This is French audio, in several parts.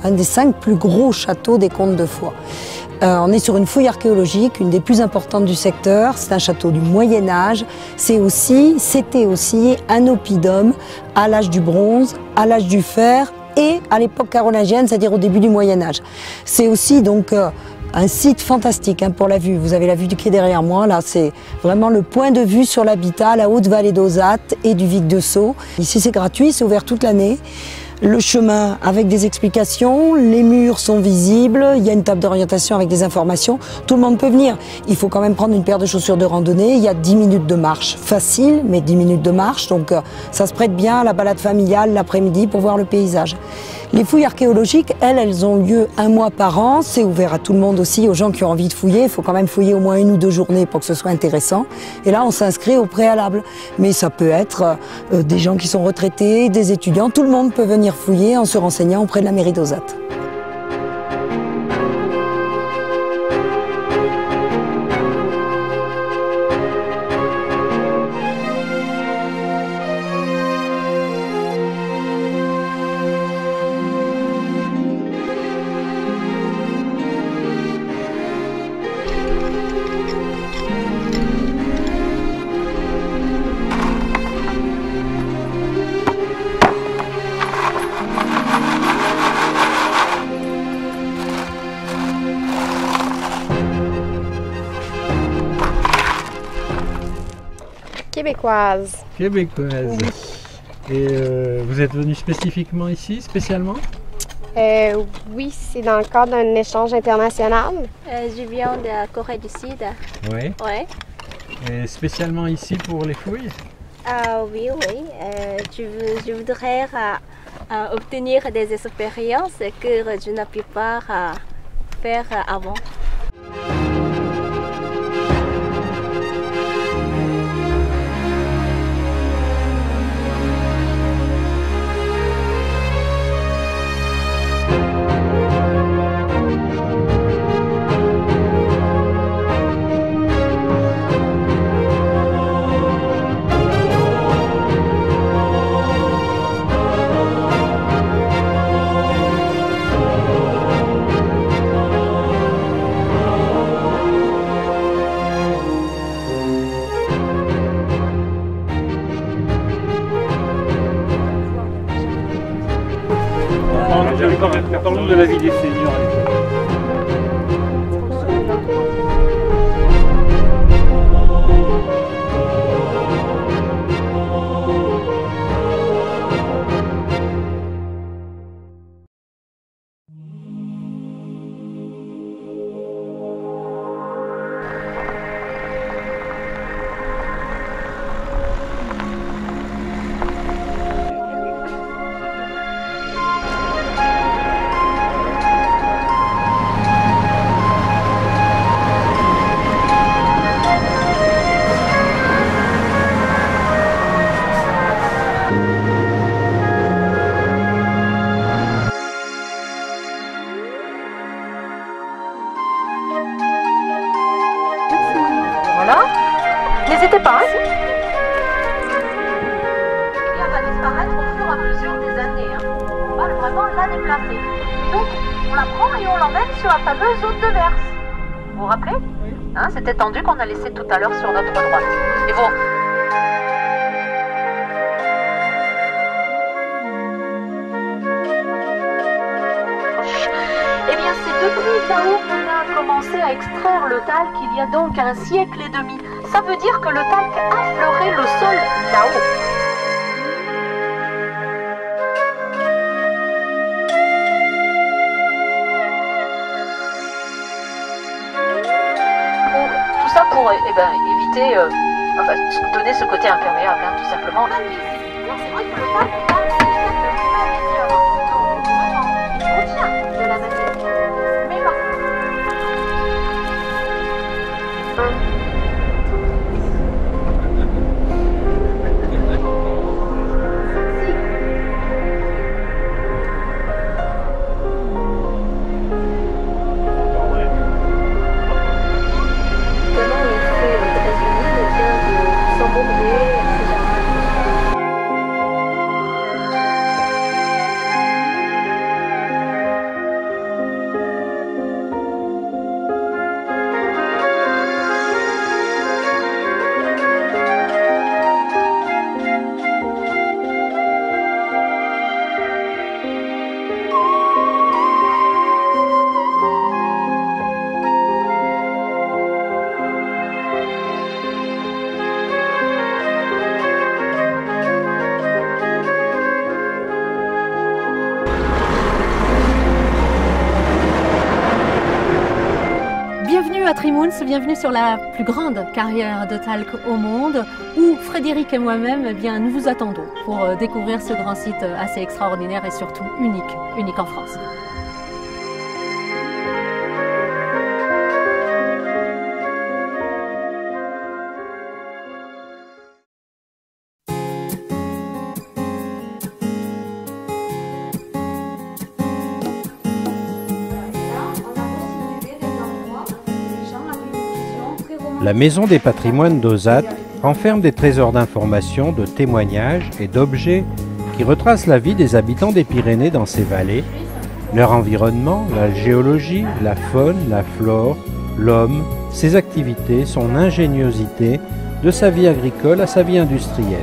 un des 5 plus gros châteaux des comtes de Foix. On est sur une fouille archéologique, une des plus importantes du secteur. C'est un château du Moyen-Âge. C'était aussi un oppidum à l'âge du bronze, à l'âge du fer et à l'époque carolingienne, c'est-à-dire au début du Moyen-Âge. C'est aussi donc un site fantastique pour la vue. Vous avez la vue qui est derrière moi. Là, c'est vraiment le point de vue sur l'habitat, la haute vallée d'Auzat et du Vic de Sceaux. Ici, c'est gratuit, c'est ouvert toute l'année. Le chemin avec des explications, les murs sont visibles, il y a une table d'orientation avec des informations, tout le monde peut venir. Il faut quand même prendre une paire de chaussures de randonnée, il y a 10 minutes de marche, facile, mais 10 minutes de marche, donc ça se prête bien à la balade familiale l'après-midi pour voir le paysage. Les fouilles archéologiques, elles ont lieu 1 mois par an, c'est ouvert à tout le monde aussi, aux gens qui ont envie de fouiller, il faut quand même fouiller au moins 1 ou 2 journées pour que ce soit intéressant. Et là, on s'inscrit au préalable, mais ça peut être des gens qui sont retraités, des étudiants, tout le monde peut venir fouiller en se renseignant auprès de la mairie d'Auzat. Québécoise. Québécoise. Oui. Et vous êtes venu spécifiquement ici, spécialement? Oui, c'est dans le cadre d'un échange international. Je viens de la Corée du Sud. Oui. Ouais. Et spécialement ici pour les fouilles? Oui. Je voudrais obtenir des expériences que je n'ai pu pas faire avant. Parlons de la vie des seniors. Voilà, n'hésitez pas. Et elle va disparaître au fur et à mesure des années. On va vraiment la déplacer. Et donc, on la prend et on l'emmène sur la fameuse route de Verse. Vous vous rappelez? Cette étendue qu'on a laissée tout à l'heure sur notre droite. Et vous... Eh bien, c'est depuis là-haut qu'on a commencé à extraire le talc il y a donc 1 siècle et demi. Ça veut dire que le talc affleurait le sol là-haut. Tout ça pour éviter, donner ce côté imperméable, tout simplement. Alors c'est vrai que le talc est pas un il contient de la matière. Mais par Patrimoines, bienvenue sur la plus grande carrière de talc au monde où Frédéric et moi-même, eh bien, nous vous attendons pour découvrir ce grand site assez extraordinaire et surtout unique en France. La Maison des patrimoines d'Auzat renferme des trésors d'informations, de témoignages et d'objets qui retracent la vie des habitants des Pyrénées dans ces vallées, leur environnement, la géologie, la faune, la flore, l'homme, ses activités, son ingéniosité, de sa vie agricole à sa vie industrielle.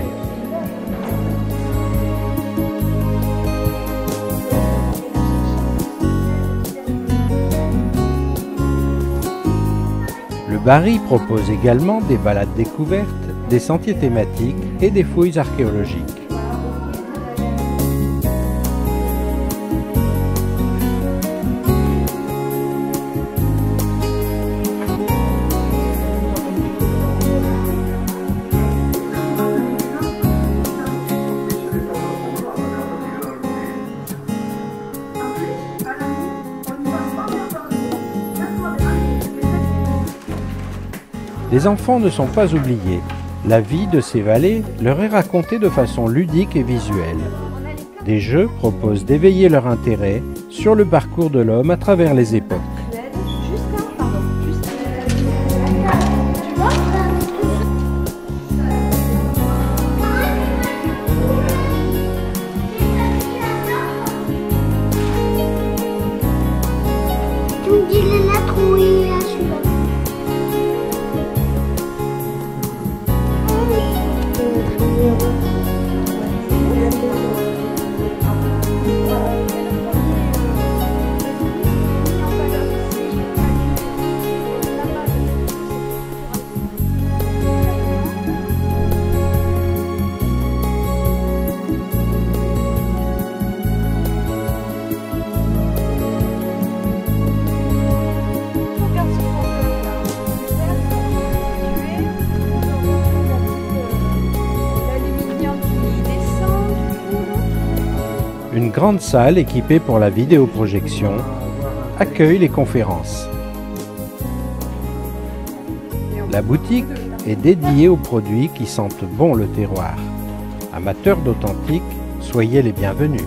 Le Barry propose également des balades découvertes, des sentiers thématiques et des fouilles archéologiques. Les enfants ne sont pas oubliés. La vie de ces vallées leur est racontée de façon ludique et visuelle. Des jeux proposent d'éveiller leur intérêt sur le parcours de l'homme à travers les époques. Tu me dis les lettres où il y a celui-là. Une grande salle équipée pour la vidéoprojection accueille les conférences. La boutique est dédiée aux produits qui sentent bon le terroir. Amateurs d'authentique, soyez les bienvenus.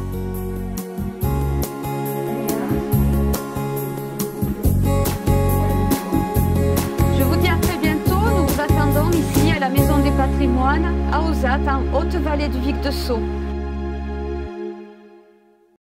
Je vous dis à très bientôt. Nous vous attendons ici à la Maison des Patrimoines à Auzat, en Haute-Vallée du Vic de Sceaux.